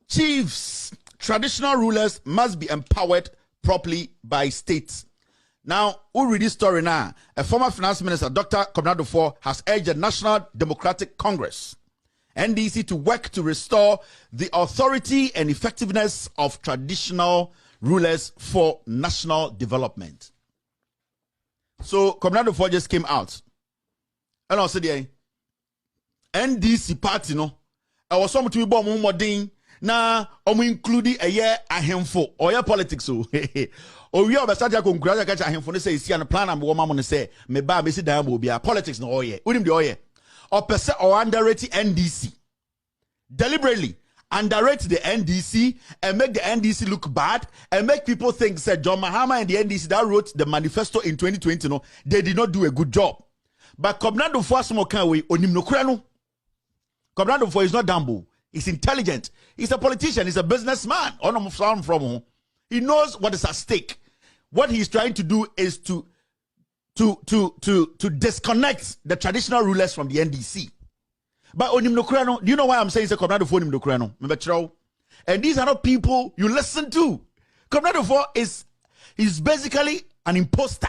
chiefs, traditional rulers must be empowered properly by states. Now, who read this story now? A former finance minister, Dr. Kwabena Duffour, has urged the National Democratic Congress, NDC, to work to restore the authority and effectiveness of traditional rulers for national development. So, Kwabena Duffour just came out. And also the NDC party, no, I was some to be born more ding. Na including a year a handful or your politics so or we are started to catch a handful say see and plan and woman say me ba me sit down will be a politics no oye unim the oye or percent or underrate NDC deliberately underrate the NDC and make the NDC look bad and make people think said John Mahama and the NDC that wrote the manifesto in 2020 no they did not do a good job. But Kwabena Duffour smo kan we onim no kura no. Kwabena Duffour is not dumb. He's intelligent. He's a politician. He's a businessman. From he knows what is at stake. What he's trying to do is to disconnect the traditional rulers from the NDC. But onim no kura no, do you know why I'm saying it's a Kwabena Duffour onim no kura no? And these are not people you listen to. Kwabena Duffour is basically an imposter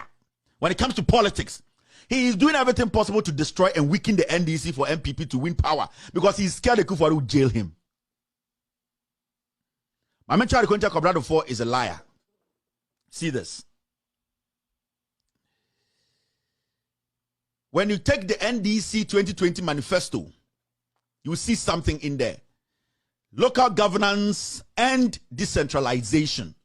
when it comes to politics. He is doing everything possible to destroy and weaken the NDC for NPP to win power because he's scared the Kufuor will jail him. My mentor Kwabena Duffour is a liar. See this. When you take the NDC 2020 manifesto, you will see something in there. Local governance and decentralization.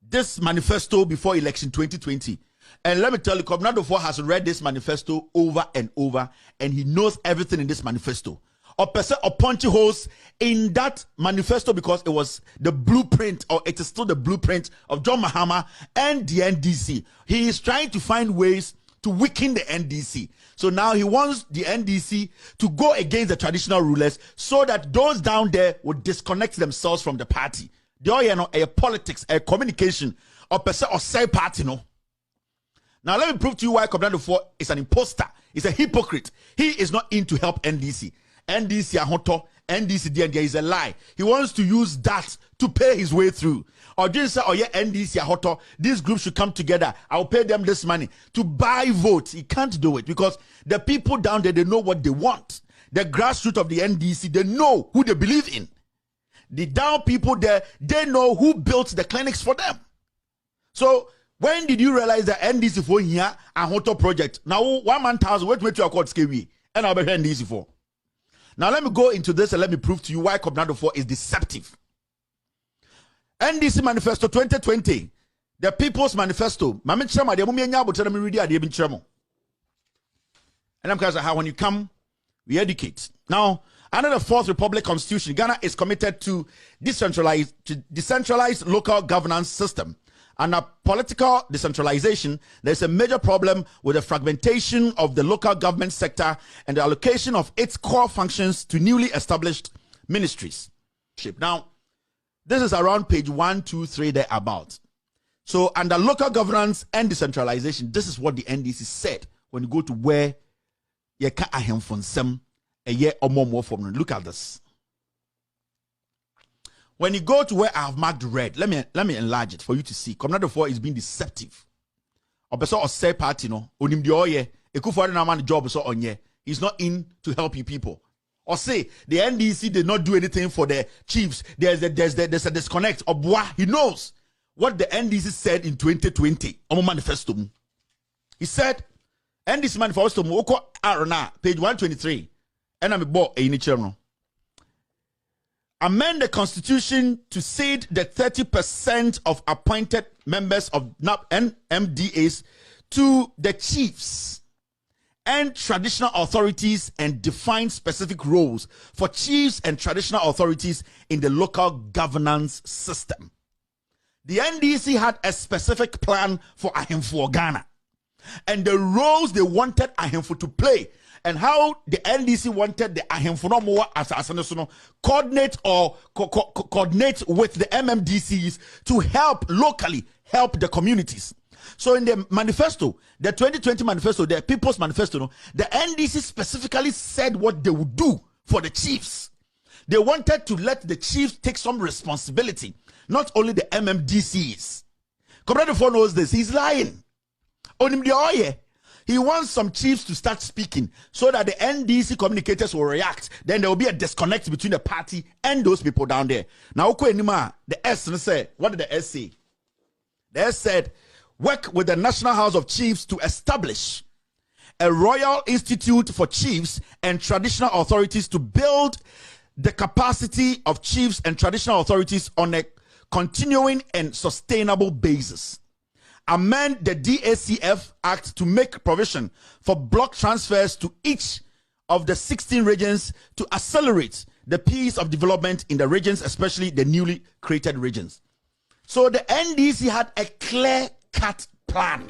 This manifesto before election 2020. And let me tell you, Kwabena Duffour has read this manifesto over and over, and he knows everything in this manifesto. Or percent or punchy holes in that manifesto because it was the blueprint, or it is still the blueprint of John Mahama and the NDC. He is trying to find ways to weaken the NDC. So now he wants the NDC to go against the traditional rulers so that those down there would disconnect themselves from the party. They all, you know, a politics, a communication, or percent or say party, no. Now let me prove to you why Kwabena Duffour is an imposter. He's a hypocrite. He is not in to help NDC. NDC ahoto, NDC DND is a lie. He wants to use that to pay his way through. Or just say, oh yeah, NDC ahoto, this group should come together. I'll pay them this money to buy votes. He can't do it because the people down there, they know what they want. The grassroots of the NDC, they know who they believe in. The down people there, they know who built the clinics for them. So when did you realize that NDC for here a hoto project? Now 1 man thousand wait to accord scary and I'll be NDC for. Now let me go into this and let me prove to you why Kwabena Duffour is deceptive. NDC Manifesto 2020, the People's Manifesto. And I'm because how when you come, we educate. Now, under the Fourth Republic Constitution, Ghana is committed to decentralized local governance system. Under political decentralization, there's a major problem with the fragmentation of the local government sector and the allocation of its core functions to newly established ministries. Now, this is around page 1, 2, 3 there about. So, under local governance and decentralization, this is what the NDC said when you go to where you can't have from some a year or more from. Look at this. When you go to where I have marked red, let me enlarge it for you to see. Kwabena Duffour is being deceptive. Or say party no, onim di oye, Ekufuor na man job so onye. He's not in to help you people. Or say the NDC did not do anything for the chiefs. There's a disconnect. Or he knows what the NDC said in 2020 on manifesto. He said NDC manifesto oko arona page 123. And I'm a channel. Amend the constitution to cede the 30% of appointed members of NAP and MDAs to the chiefs and traditional authorities and define specific roles for chiefs and traditional authorities in the local governance system. The NDC had a specific plan for Ahemfo Ghana and the roles they wanted Ahemfo to play. And how the NDC wanted the Ahemfo as coordinate with the MMDCs to help locally help the communities. So in the manifesto, the 2020 manifesto, the People's Manifesto, the NDC specifically said what they would do for the chiefs. They wanted to let the chiefs take some responsibility, not only the MMDCs. Kwabena Duffour knows this. He's lying. He wants some chiefs to start speaking so that the NDC communicators will react. Then there will be a disconnect between the party and those people down there. Now, the S said, what did the S say? The S said, work with the National House of Chiefs to establish a Royal Institute for Chiefs and Traditional Authorities to build the capacity of chiefs and traditional authorities on a continuing and sustainable basis. Amend the DACF Act to make provision for block transfers to each of the 16 regions to accelerate the pace of development in the regions, especially the newly created regions. So the NDC had a clear-cut plan.